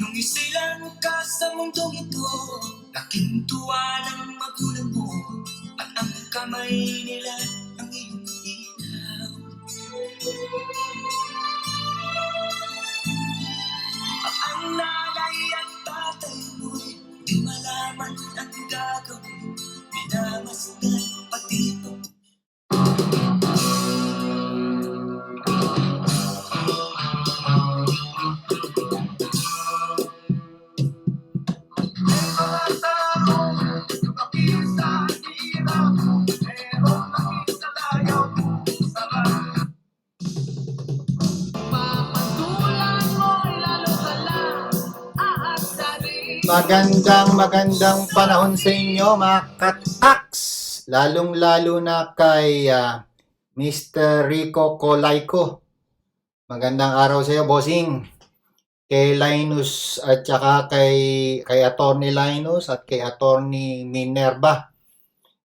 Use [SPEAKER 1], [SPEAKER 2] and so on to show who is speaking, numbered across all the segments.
[SPEAKER 1] Nung isilang ka sa mundong ito, laking tuwa ng magulang mo, at ang kamay nila ang iyong ilaw. Ang nanay at tatay mo'y di malaman ang gagawin, minamasdan pati ito.
[SPEAKER 2] Magandang panahon sa inyo mga kataks, lalong-lalo na kay Mr. Rico Colayco. Magandang araw sa iyo, bossing. Kay Linus at saka kay Attorney Linus at kay Attorney Minerva.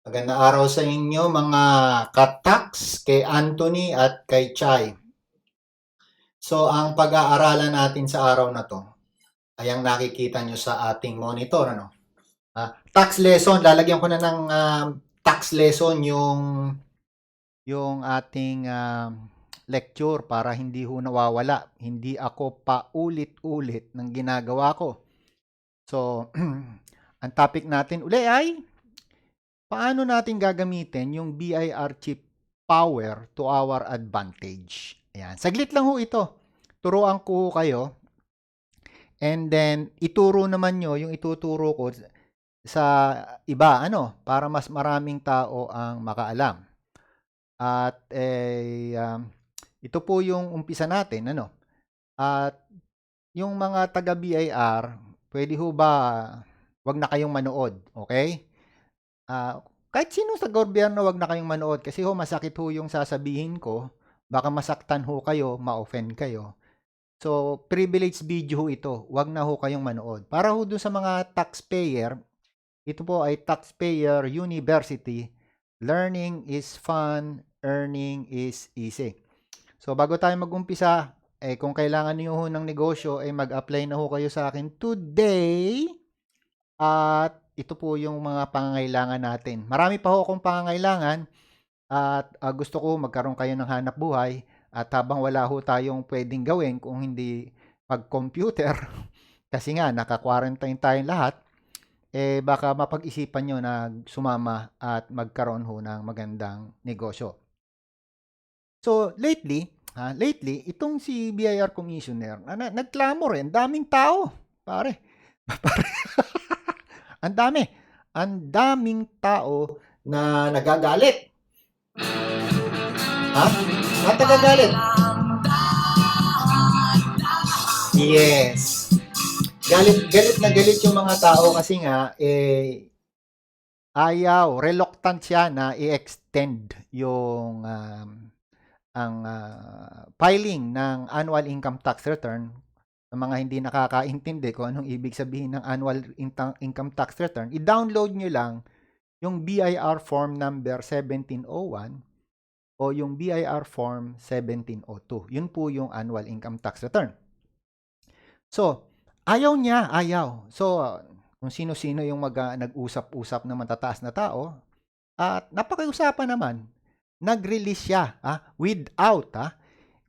[SPEAKER 2] Magandang araw sa inyo mga kataks, kay Anthony at kay Chai. So ang pag-aaralan natin sa araw na to ay ang nakikita nyo sa ating monitor, ano? Tax lesson, lalagyan ko na ng tax lesson yung ating lecture para hindi ho nawawala. Hindi ako paulit-ulit ng ginagawa ko. So, ang topic natin uli ay paano natin gagamitin yung BIR chip power to our advantage. Ayan. Saglit lang ho ito. Turuan ko kayo. And then, ituro naman nyo yung ituturo ko sa iba, para mas maraming tao ang makaalam. At ito po yung umpisa natin, At yung mga taga-BIR, pwede ho ba wag na kayong manood, okay? Kahit sino sa gobyerno wag na kayong manood kasi ho masakit ho yung sasabihin ko, baka masaktan ho kayo, ma-offend kayo. So, privilege video ho ito. Huwag na ho kayong manood. Para ho dun sa mga taxpayer, ito po ay Taxpayer University. Learning is fun, earning is easy. So, bago tayo mag-umpisa, kung kailangan niyo ho ng negosyo, mag-apply na ho kayo sa akin today. At ito po yung mga pangangailangan natin. Marami pa ho akong pangangailangan at gusto ko magkaroon kayo ng hanap buhay. At habang wala ho tayong pwedeng gawin kung hindi pag-computer, kasi nga naka-quarantine tayong lahat, baka mapag-isipan nyo na sumama at magkaroon ho ng magandang negosyo. So, lately, itong si BIR Commissioner, nagclamor ang daming tao, pare. Ang daming tao na nagagalit. Natagagalit. Yes. Galit na galit yung mga tao kasi nga, reluctant siya na i-extend yung filing ng annual income tax return. Sa mga hindi nakakaintindi kung anong ibig sabihin ng annual income tax return, i-download nyo lang yung BIR form number 1701 o yung BIR form 1702. Yun po yung annual income tax return. So, ayaw. So, kung sino-sino yung nag-usap-usap na matataas na tao, at napakiusapan naman, nag-release siya without,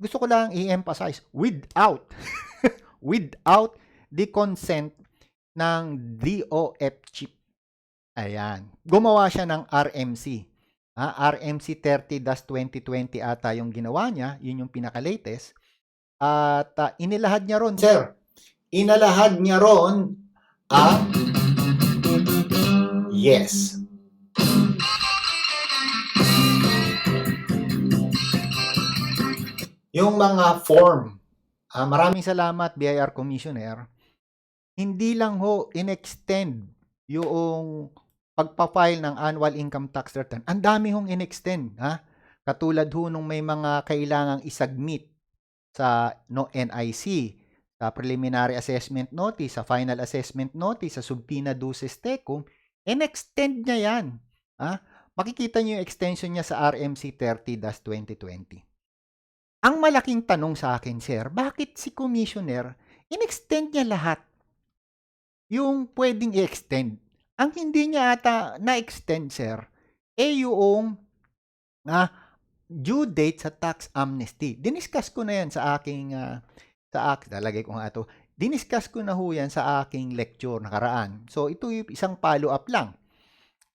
[SPEAKER 2] gusto ko lang i-emphasize, without the consent ng DOF chip. Ayan. Gumawa siya ng RMC. RMC 30-2020 ata yung ginawa niya. Yun yung pinaka-latest. At inilahad niya ron, sir. Inalahad niya ron yes. Yung mga form. Maraming salamat, BIR Commissioner. Hindi lang ho in-extend yung pagpa-file ng annual income tax return. Ang dami hong in-extend. Katulad ho nung may mga kailangang isubmit sa NIC, sa preliminary assessment notice, sa final assessment notice, sa subpoena duces tecum, in-extend niya yan. Makikita niyo yung extension niya sa RMC 30-2020. Ang malaking tanong sa akin, sir, bakit si Commissioner, in-extend niya lahat? yung pwedeng i-extend. Ang hindi niya ata na-extend, sir, yung due date sa tax amnesty. Diniscuss ko na yan sa aking, talagay ko nga ito, diniscuss ko na ho yan sa aking lecture nakaraan. So, ito yung isang follow-up lang.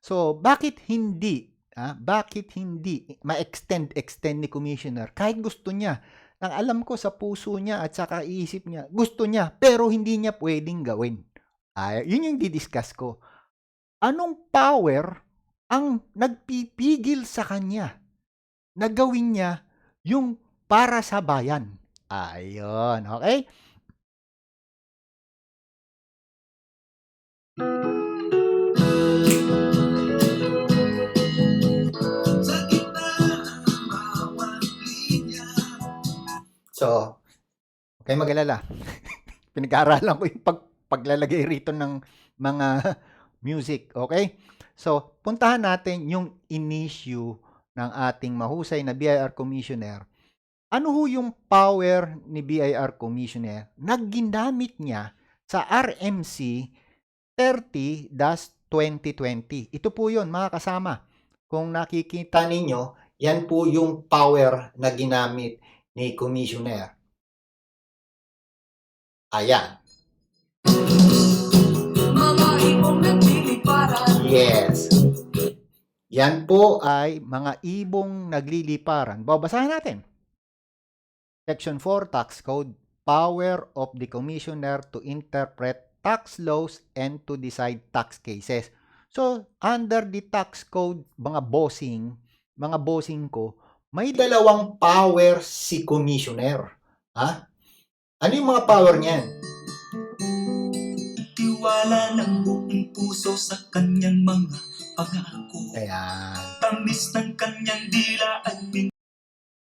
[SPEAKER 2] So, bakit hindi ma-extend ni Commissioner kahit gusto niya? Ang alam ko sa puso niya at sa kaisip niya, gusto niya, pero hindi niya pwedeng gawin. Yun yung didiscuss ko. Anong power ang nagpipigil sa kanya na gawin niya yung para sa bayan? Ayun, okay?
[SPEAKER 1] Sa gitna ng bawat linya.
[SPEAKER 2] So, okay mag-alala. Pinag-aaralan ko yung paglalagay rito ng mga music, okay? So, puntahan natin yung in-issue ng ating mahusay na BIR Commissioner. Ano ho yung power ni BIR Commissioner na ginamit niya sa RMC 30-2020? Ito po yun, mga kasama. Kung nakikita ninyo, yan po yung power na ginamit ni Commissioner. Ayan.
[SPEAKER 1] Mga ibong nagliliparan.
[SPEAKER 2] Yes. Yan po ay mga ibong nagliliparan. Babasahin natin. Section 4 Tax Code, power of the Commissioner to interpret tax laws and to decide tax cases. So, under the tax code, mga bossing ko, may dalawang power si Commissioner. Ano yung mga power niyan?
[SPEAKER 1] Tiwala ng buong puso sa kanyang mga pangako.
[SPEAKER 2] Ayan.
[SPEAKER 1] Tamis ng kanyang dila at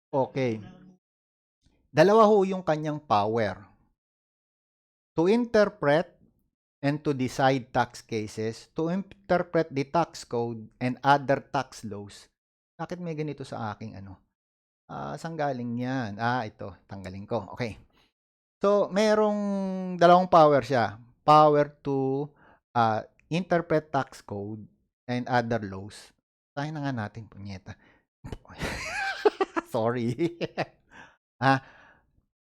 [SPEAKER 2] Okay. Dalawa ho yung kanyang power. To interpret and to decide tax cases, to interpret the tax code and other tax laws. Bakit may ganito sa aking saan galing yan? Ito, tanggalin ko. Okay. So, merong dalawang power siya. Power to interpret tax code and other laws. Tayo na nga natin, punyeta. Sorry.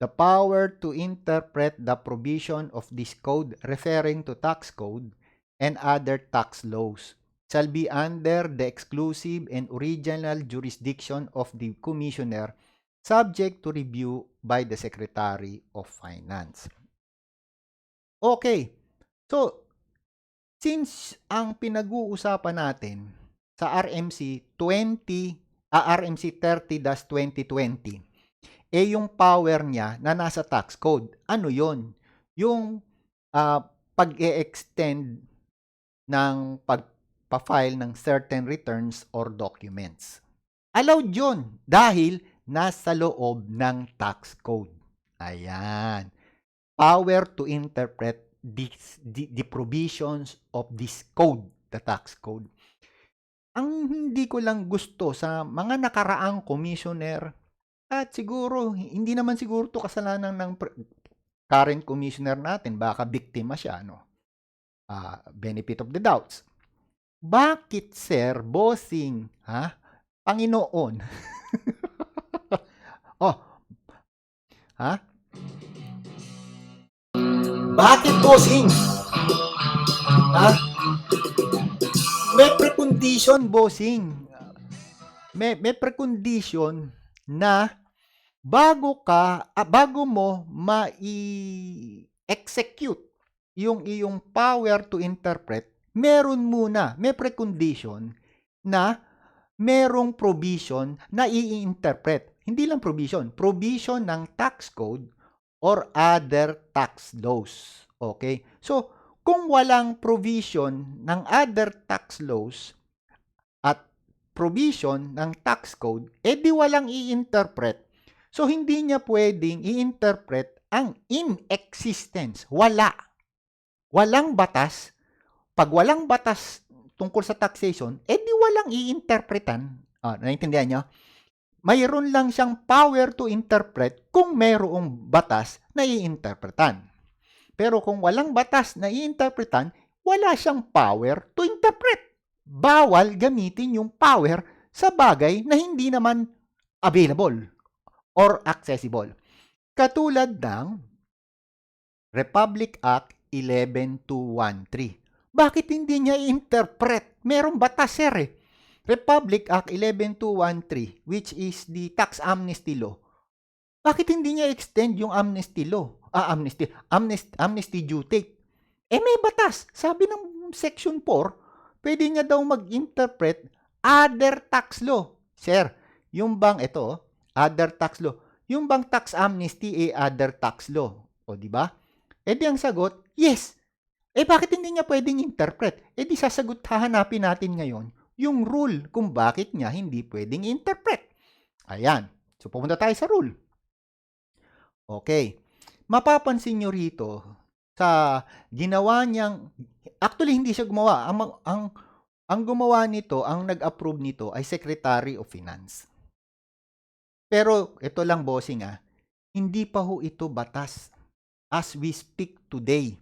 [SPEAKER 2] The power to interpret the provision of this code referring to tax code and other tax laws shall be under the exclusive and original jurisdiction of the Commissioner, subject to review by the Secretary of Finance. Okay. So, since ang pinag-uusapan natin sa RMC 30-2020, yung power niya na nasa tax code. Ano yon? Yung pag-e-extend ng pagpa-file ng certain returns or documents. Allowed yun dahil nasa loob ng tax code. Ayan. Power to interpret the provisions of this code, the tax code. Ang hindi ko lang gusto sa mga nakaraang commissioner, at siguro, hindi naman siguro to kasalanan ng current commissioner natin. Baka biktima siya, benefit of the doubts. Bakit, sir, bossing, Panginoon? Bakit, bossing? May precondition, bossing. May precondition na bago mo ma-execute yung iyong power to interpret, may precondition na merong provision na i-interpret. Hindi lang provision ng tax code or other tax laws. Okay? So, kung walang provision ng other tax laws at provision ng tax code, di walang i-interpret. So, hindi niya pwedeng i-interpret ang in-existence. Walang batas. Pag walang batas tungkol sa taxation, di walang i-interpretan. Naintindihan niyo? Mayroon lang siyang power to interpret kung mayroong batas na i-interpretan. Pero kung walang batas na i-interpretan, wala siyang power to interpret. Bawal gamitin yung power sa bagay na hindi naman available or accessible. Katulad ng Republic Act 11213. Bakit hindi niya i-interpret? Merong batas, sir, eh. Republic Act 11213, which is the tax amnesty law. Bakit hindi niya extend yung amnesty law? Amnesty due date. May batas. Sabi ng Section 4, pwede niya daw mag-interpret other tax law. Sir, yung bang ito, other tax law. Yung bang tax amnesty other tax law. O, di ba? Di ang sagot, yes. Bakit hindi niya pwedeng interpret? Di sasagot, hahanapin natin ngayon yung rule kung bakit niya hindi pwedeng interpret. Ayan. So, pumunta tayo sa rule. Okay. Mapapansin nyo rito sa ginawa niyang, actually hindi siya gumawa. Ang gumawa nito, ang nag-approve nito ay Secretary of Finance. Pero ito lang, bossing, hindi pa ho ito batas as we speak today.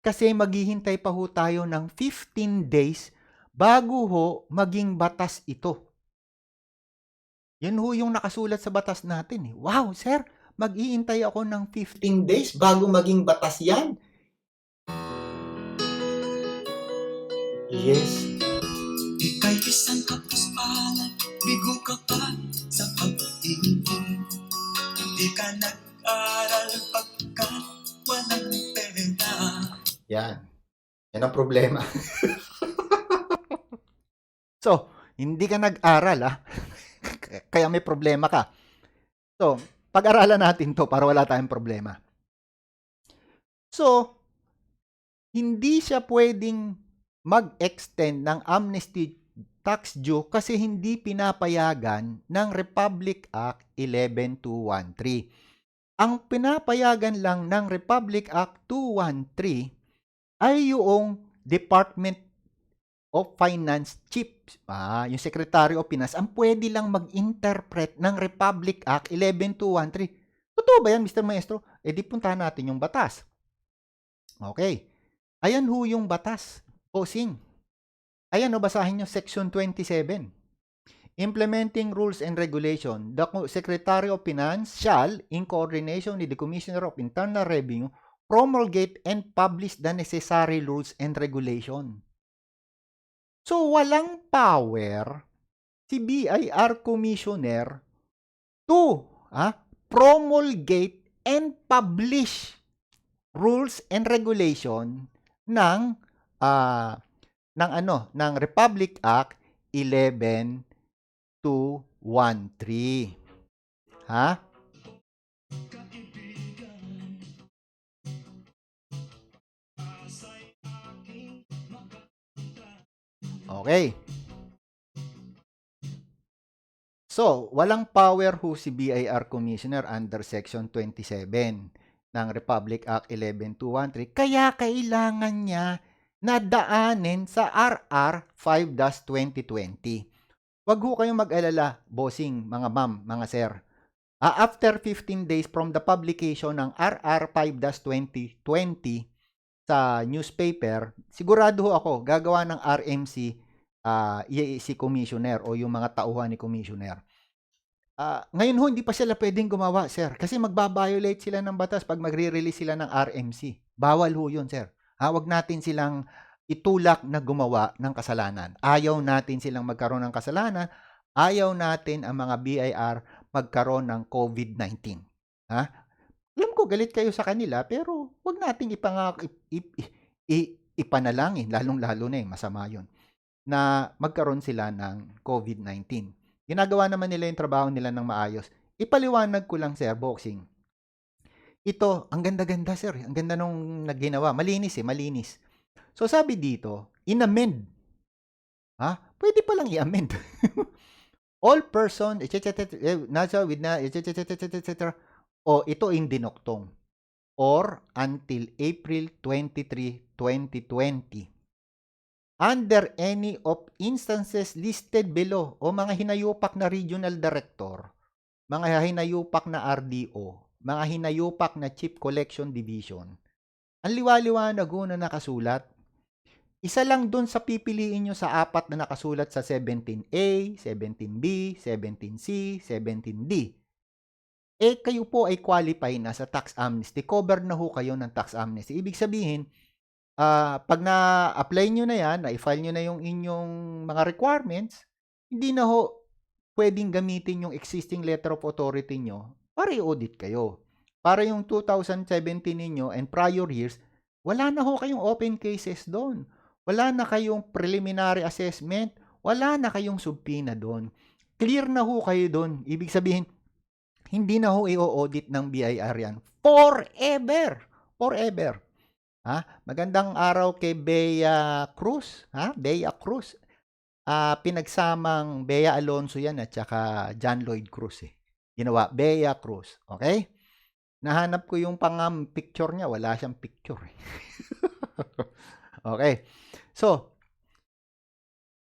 [SPEAKER 2] Kasi maghihintay pa ho tayo ng 15 days bago ho maging batas ito. Yan ho yung nakasulat sa batas natin. Wow, sir, mag-iintay ako ng 15 days bago maging batas yan. Yes.
[SPEAKER 1] Ika'y isang kapuspalan, bigo ka pa sa pag-ibig. Di ka nag-aral pagkat walang pera.
[SPEAKER 2] Yan. Yan ang problema. So, hindi ka nag-aral, kaya may problema ka. So, pag-aralan natin to para wala tayong problema. So, hindi siya pwedeng mag-extend ng amnesty tax due kasi hindi pinapayagan ng Republic Act 11213. Ang pinapayagan lang ng Republic Act 213 ay yung Department of Finance Chief, yung Secretary of Finance, ang pwede lang mag-interpret ng Republic Act 11213. Totoo ba yan, Mr. Maestro? Di puntahan natin yung batas. Okay. Ayan ho yung batas. Posing. Ayan o, basahin nyo, Section 27. Implementing rules and regulation, the Secretary of Finance shall, in coordination with the Commissioner of Internal Revenue, promulgate and publish the necessary rules and regulation. So, walang power si BIR Commissioner to promulgate and publish rules and regulation ng Republic Act 11213. Okay. So, walang power ho si BIR Commissioner under Section 27 ng Republic Act 11213. Kaya kailangan niya nadaanin sa RR 5-2020. Wag ho kayong mag-alala, bossing, mga ma'am, mga sir. After 15 days from the publication ng RR 5-2020 sa newspaper, sigurado ho ako, gagawa ng RMC si Commissioner o yung mga tauhan ni Commissioner. Ngayon ho, hindi pa sila pwedeng gumawa, sir. Kasi magbabiolate sila ng batas pag magre-release sila ng RMC. Bawal ho yun, sir. Wag natin silang itulak na gumawa ng kasalanan. Ayaw natin silang magkaroon ng kasalanan. Ayaw natin ang mga BIR magkaroon ng COVID-19. Alam ko, galit kayo sa kanila, pero wag nating ipanalangin, lalong-lalo na masama yun, na magkaroon sila ng COVID-19. Ginagawa naman nila yung trabaho nila ng maayos. Ipaliwanag ko lang, sir, boxing. Ito, ang ganda-ganda, sir. Ang ganda nung nagginawa. Malinis, malinis. So, sabi dito, in-amend. Pwede palang i-amend. All person, nasa with na, o ito yung dinoktong. Or until April 23, 2020. Under any of instances listed below o mga hinayupak na regional director, mga hinayupak na RDO, mga hinayupak na Chief Collection Division, Ang liwa-liwanag ho na nakasulat. Isa lang dun sa pipiliin nyo sa 4 na nakasulat sa 17A, 17B, 17C, 17D. Kayo po ay qualify na sa tax amnesty. Cover na ho kayo ng tax amnesty. Ibig sabihin, pag na-apply nyo na yan, na-file nyo na yung inyong mga requirements, hindi na ho pwedeng gamitin yung existing letter of authority nyo para i-audit kayo. Para yung 2017 ninyo and prior years, wala na ho kayong open cases doon. Wala na kayong preliminary assessment. Wala na kayong subpoena doon. Clear na ho kayo doon. Ibig sabihin, hindi na ho i-audit ng BIR yan. Forever! Forever! Magandang araw kay Bea Cruz. Bea Cruz. Pinagsamang Bea Alonso yan at saka John Lloyd Cruz Ginawa, Bea Cruz. Okay? Nahanap ko yung picture niya. Wala siyang picture Okay. So,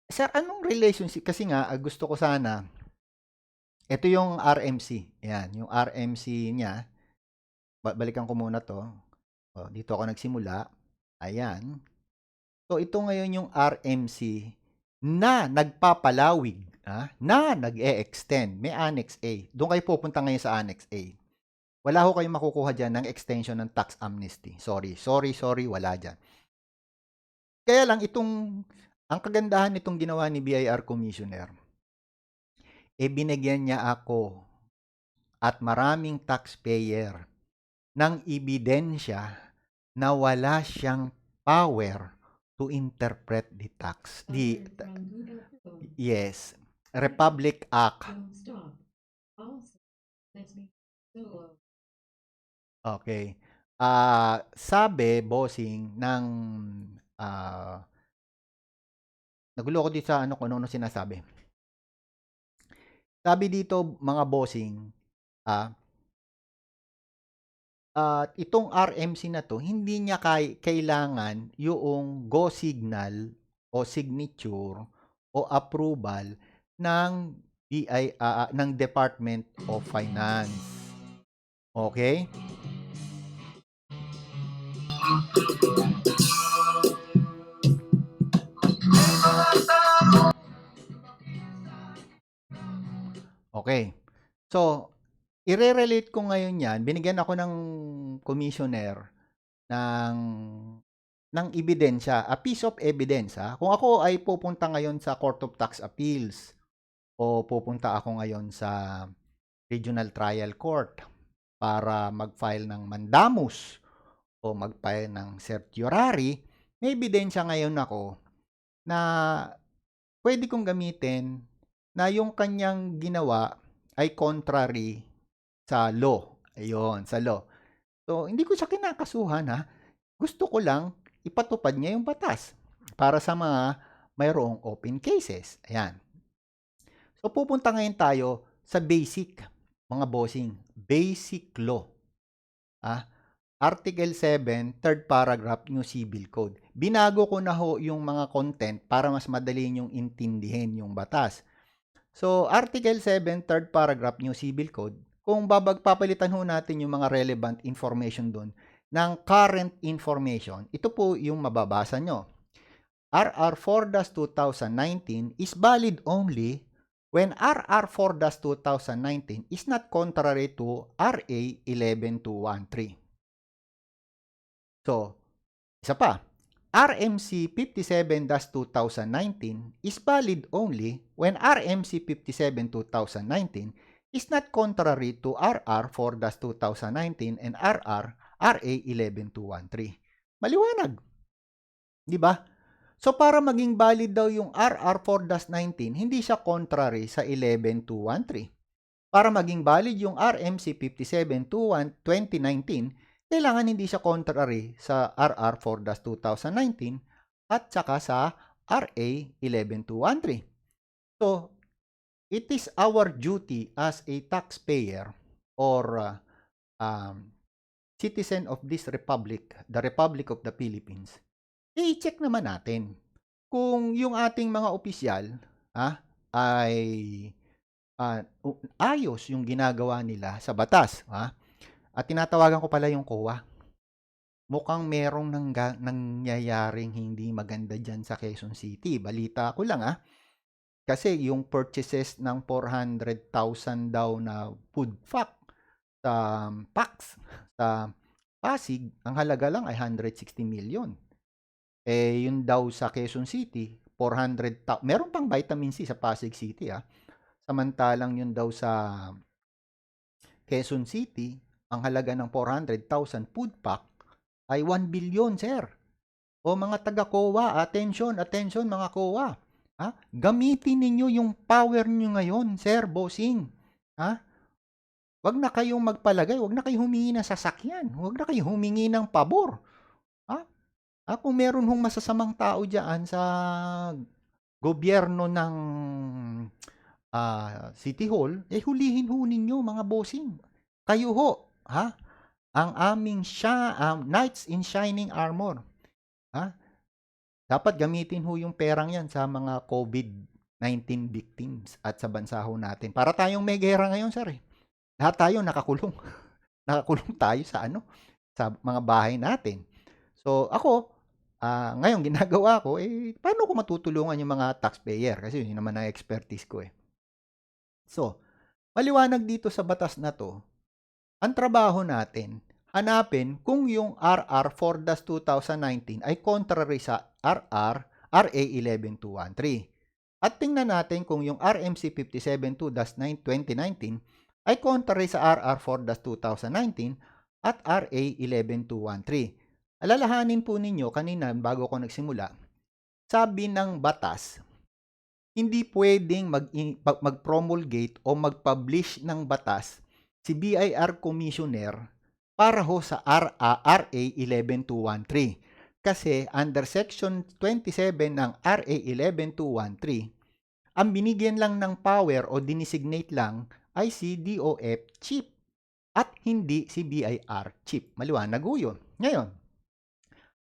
[SPEAKER 2] sir, anong relationship? Kasi nga, gusto ko sana, ito yung RMC. Yan, yung RMC niya. Balikan ko muna to. Dito ako nagsimula. Ayan. So, ito ngayon yung RMC na nagpapalawig, na nag-e-extend. May Annex A. Doon kayo pupunta ngayon sa Annex A. Wala ho kayong makukuha dyan ng extension ng tax amnesty. Sorry, wala dyan. Kaya lang, ang kagandahan nitong ginawa ni BIR Commissioner, binigyan niya ako at maraming taxpayer ng ebidensya na wala siyang power to interpret the tax. Yes, Republic Act. Okay. Sabi, bossing, ng nagulo ko dito sa kung ano sinasabi. Sabi dito, mga bossing, itong RMC na to, hindi niya kailangan yung go signal o signature o approval ng ng Department of Finance. Okay? Okay. So, i-relate ko ngayon yan. Binigyan ako ng commissioner ng ebidensya, a piece of evidence. Kung ako ay pupunta ngayon sa Court of Tax Appeals o pupunta ako ngayon sa Regional Trial Court para mag-file ng mandamus o mag-file ng certiorari, may ebidensya ngayon ako na pwede kong gamitin na yung kanyang ginawa ay contrary sa law. Ayun, sa law. So, hindi ko siya kinakasuhan Gusto ko lang ipatupad niya yung batas para sa mga mayroong open cases. Ayan. So, pupunta ngayon tayo sa basic, mga bossing. Basic law. Article 7, third paragraph, New Civil Code. Binago ko na ho yung mga content para mas madali nyong intindihin yung batas. So, Article 7, third paragraph, New Civil Code, kung papalitan ho natin yung mga relevant information doon ng current information, ito po yung mababasa nyo. RR 4-2019 is valid only when RR 4-2019 is not contrary to RA 11213. So, isa pa. RMC 57-2019 is valid only when RMC 57-2019 is not contrary to RR 4-2019 and RA 11213. Maliwanag. Di ba? So, para maging valid daw yung RR 4-19, hindi siya contrary sa 11213. Para maging valid yung RMC 57-2019, kailangan hindi siya contrary sa RR 4-2019 at saka sa RA 11213. So, it is our duty as a taxpayer or citizen of this republic, the Republic of the Philippines, i-check naman natin kung yung ating mga opisyal ay ayos yung ginagawa nila sa batas. At tinatawagan ko pala yung COA. mukhang merong nangyayaring hindi maganda dyan sa Quezon City. Balita ko lang kasi yung purchases ng 400,000 daw na food packs sa Pasig, ang halaga lang ay 160 million. Yun daw sa Quezon City, 400,000. Meron pang vitamin C sa Pasig City Samantalang yun daw sa Quezon City, ang halaga ng 400,000 food pack ay 1 billion, sir. O mga taga-COA, attention mga COA. Gamitin ninyo yung power nyo ngayon, sir, bossing. Wag na kayong magpalagay, wag na kayong humingi ng sasakyan, wag na kayong humingi ng pabor. Kung meron hong masasamang tao diyan sa gobyerno ng City Hall, hulihin ho ninyo mga bossing. Kayo ho, ang aming Knights in Shining Armor. Dapat gamitin ho yung perang yan sa mga COVID-19 victims at sa bansa ho natin. Para tayong may gera ngayon, sir. Lahat tayo nakakulong. Nakakulong tayo sa sa mga bahay natin. So ako, ngayon ginagawa ko, paano ko matutulungan yung mga taxpayer? Kasi yun naman ang expertise ko So, maliwanag dito sa batas na to, ang trabaho natin, hanapin kung yung RR 4-2019 ay contrary sa RA 11213. At tingnan natin kung yung RMC 572-2019 ay contrary sa RR 4-2019 at RA 11213. Alalahanin po ninyo kanina bago ko nagsimula, sabi ng batas, hindi pwedeng mag-promulgate o mag-publish ng batas si BIR Commissioner para ho sa RA 11213. Kasi under Section 27 ng RA 11213, ang binigyan lang ng power o dinesignate lang ay si DOF chief at hindi si BIR chief. Maliwanag ho yun. Ngayon,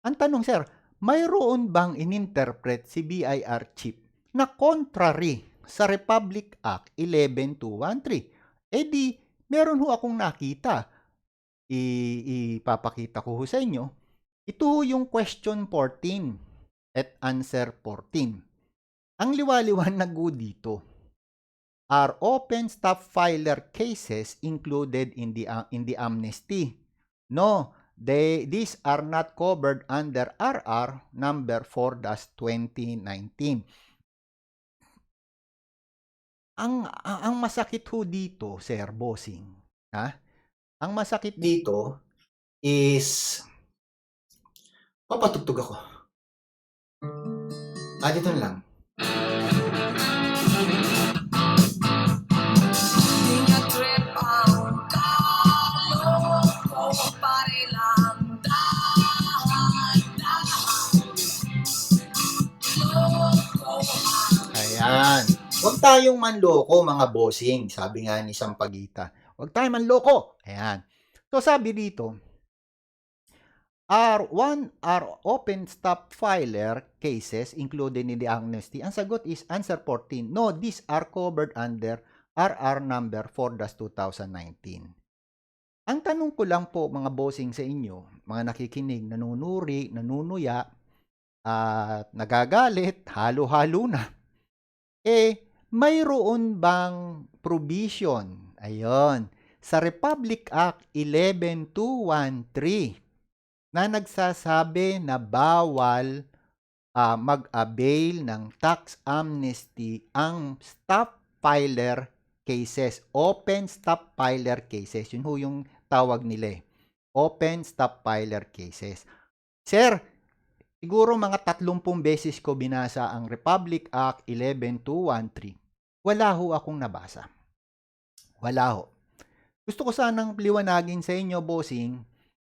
[SPEAKER 2] ang tanong, sir, mayroon bang ininterpret si BIR chief na contrary sa Republic Act 11213? Di, meron ho akong nakita. Ipapakita ko ho sa inyo. Ito ho yung question 14 at answer 14. Ang liwaliwanag ho dito, are open staff filer cases included in the amnesty? No, these are not covered under RR number 4-2019. Ang masakit ho dito, sir bossing, ang masakit dito is papatugtog ako. Dito na lang. Ayan. Huwag tayong manloko, mga bossing. Sabi nga ni Sampaguita. Huwag tayong manloko. Ayan. So, sabi dito, R1 are open stop filer cases included in the amnesty. Ang sagot is answer 14. No, these are covered under RR number 4-2019. Ang tanong ko lang po, mga bossing, sa inyo, mga nakikinig, nanunuri, nanunuya, at nagagalit, halo-halo na, mayroon bang provision, sa Republic Act 11213 na nagsasabi na bawal mag-avail ng tax amnesty ang stop filer cases, open stop filer cases. Yun ho yung tawag nila open stop filer cases. Sir, siguro mga 30 beses ko binasa ang Republic Act 11213. Wala ho akong nabasa. Wala ho. Gusto ko sanang liwanagin sa inyo, bossing,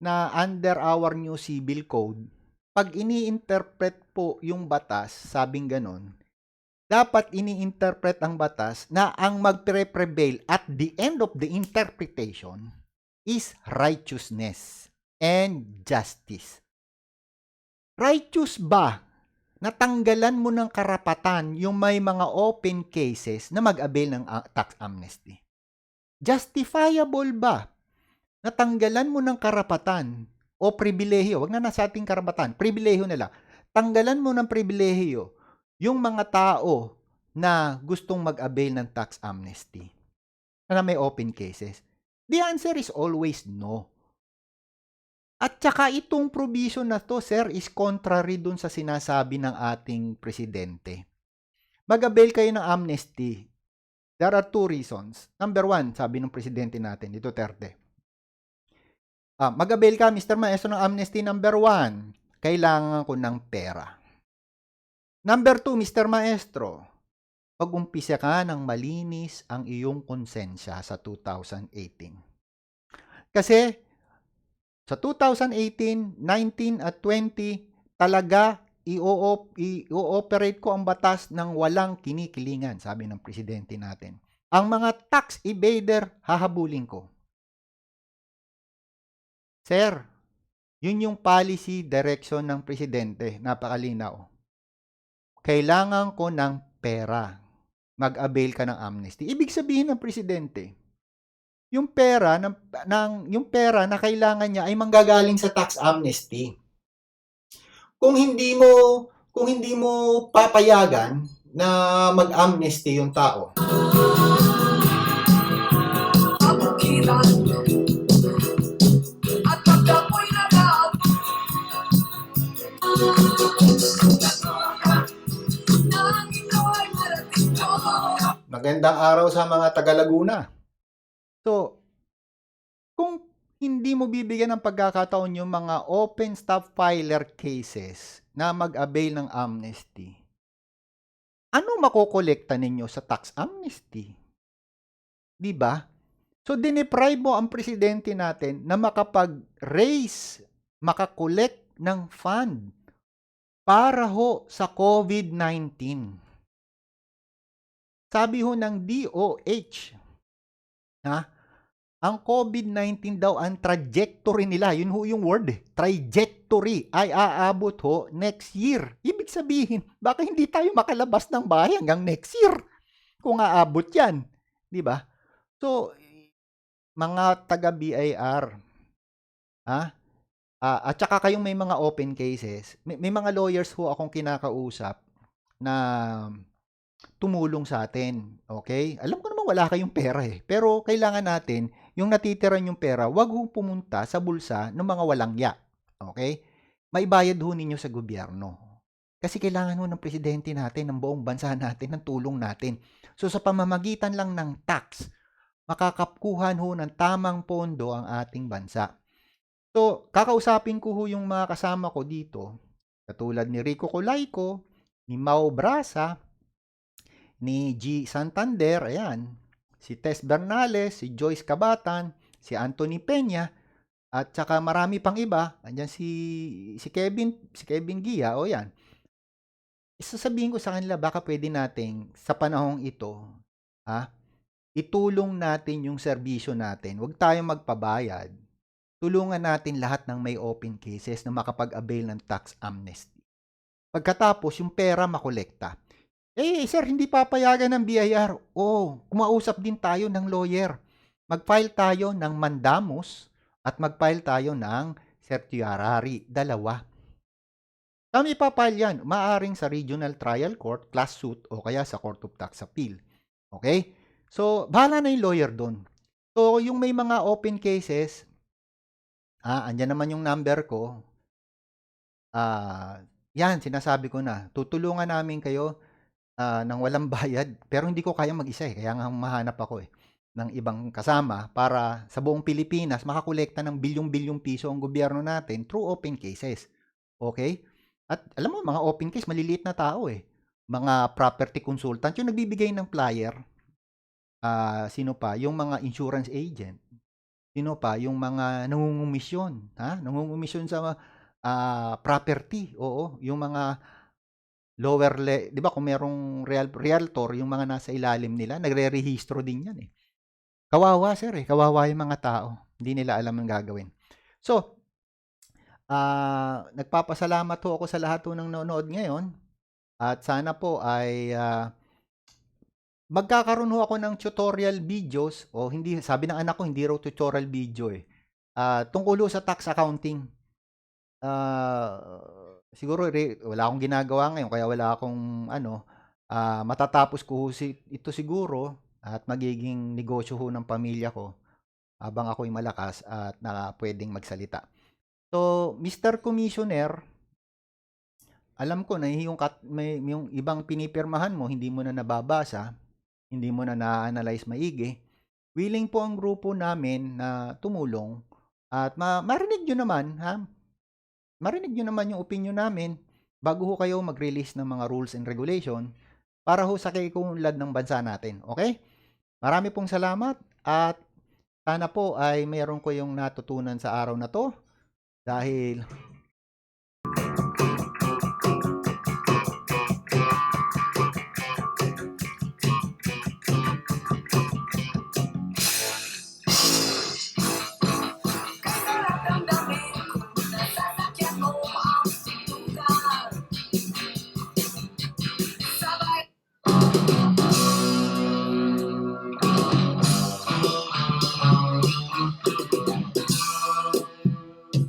[SPEAKER 2] na under our new civil code, pag ini-interpret po yung batas, sabing ganon, dapat ini-interpret ang batas na ang magpre-prevail at the end of the interpretation is righteousness and justice. Righteous ba natanggalan mo ng karapatan yung may mga open cases na mag-avail ng tax amnesty? Justifiable ba natanggalan mo ng karapatan o pribilehiyo, wag na nasa ating karapatan, pribilehiyo na lang. Tanggalan mo ng pribilehiyo yung mga tao na gustong mag-avail ng tax amnesty na may open cases. The answer is always no. At saka itong provision na to, sir, is contrary dun sa sinasabi ng ating presidente. Mag-avail kayo ng amnesty. There are two reasons. Number one, sabi ng presidente natin, ni Duterte. Mag-avail ka, Mr. Maestro, ng amnesty. Number one, kailangan ko ng pera. Number two, Mr. Maestro, pag-umpisa ka ng malinis ang iyong konsensya sa 2018. Kasi sa 2018, 19 at 20, talaga i-ooperate ko ang batas ng walang kinikilingan, sabi ng presidente natin. Ang mga tax evader, hahabulin ko. Sir, yun yung policy direction ng presidente. Napakalinaw. Kailangan ko ng pera. Mag-avail ka ng amnesty. Ibig sabihin ng presidente, yung pera na kailangan niya ay manggagaling sa tax amnesty. Kung hindi mo papayagan na mag-amnesty yung tao, magandang araw sa mga taga Laguna. So, kung hindi mo bibigyan ng pagkakataon yung mga open stop filer cases na mag-avail ng amnesty, ano makokolekta ninyo sa tax amnesty? Di ba? So, dineprive mo ang presidente natin na makapag-raise, makakolekt ng fund para ho sa COVID-19. Sabi ho ng DOH, ang COVID-19 daw ang trajectory nila, yun ho yung word, trajectory, ay aabot ho next year. Ibig sabihin, baka hindi tayo makalabas ng bahay hanggang next year kung aabot yan. Di ba? So, mga taga-BIR, at saka kayong may mga open cases, may mga lawyers ho akong kinakausap na tumulong sa atin. Okay? Alam ko naman wala kayong pera eh. Pero kailangan natin, yung natitira yung pera, wag ho pumunta sa bulsa ng mga walang ya. Okay? Maibayad ho ninyo sa gobyerno. Kasi kailangan ho ng presidente natin, ng buong bansa natin, ng tulong natin. So sa pamamagitan lang ng tax, makakapkuhan ho ng tamang pondo ang ating bansa. So, kakausapin ko ho yung mga kasama ko dito, katulad ni Rico Colaico, ni Mau Brasa, ni G. Santander, ayan, si Tess Bernales, si Joyce Cabatan, si Anthony Peña, at saka marami pang iba, andyan si Kevin Gia, o yan. Sasabihin ko sa kanila, baka pwede nating sa panahong ito, itulong natin yung serbisyo natin. Huwag tayong magpabayad. Tulungan natin lahat ng may open cases na makapag-avail ng tax amnesty. Pagkatapos, yung pera makolekta. Sir, hindi papayagan ng BIR. Kumausap din tayo ng lawyer. Mag-file tayo ng mandamus at mag-file tayo ng certiorari. Dalawa. Kami papile yan. Maaring sa Regional Trial Court, class suit, o kaya sa Court of Tax Appeal. Okay? So, bahala na yung lawyer doon. So, yung may mga open cases, andyan naman yung number ko. Yan, sinasabi ko na. Tutulungan namin kayo ng walang bayad. Pero hindi ko kaya mag-isa kaya nga mahanap ako ng ibang kasama para sa buong Pilipinas makakolekta ng bilyong-bilyong piso ang gobyerno natin through open cases. Okay? At alam mo, mga open case, maliliit na tao Mga property consultant, yung nagbibigay ng flyer. Sino pa? Yung mga insurance agent. Sino pa? Yung mga nangungumisyon. Nangungumisyon sa property. Oo. Yung mga lower, di ba kung merong realtor, yung mga nasa ilalim nila, nagre-rehistro din yan Kawawa, sir Kawawa yung mga tao. Hindi nila alam ang gagawin. So, nagpapasalamat ho ako sa lahat ng nanonood ngayon. At sana po ay magkakaroon ho ako ng tutorial videos, hindi, sabi ng anak ko, hindi raw tutorial video tungkol sa tax accounting. siguro wala akong ginagawa ngayon kaya wala akong ano, matatapos ko ito siguro at magiging negosyo ho ng pamilya ko habang ako'y malakas at na puwedeng magsalita. So, Mr. Commissioner, alam ko na yung yung ibang pinipirmahan mo hindi mo na nababasa, hindi mo na na-analyze maigi. Willing po ang grupo namin na tumulong at marinig niyo naman, ha? Marinig niyo naman yung opinyon namin bago ho kayo mag-release ng mga rules and regulation para ho sa kaunlad ng bansa natin, okay? Marami pong salamat at sana po ay mayroon ko yung natutunan sa araw na 'to dahil
[SPEAKER 1] Sarap damdamin kung nasasakyan mo ang lugar. Sabay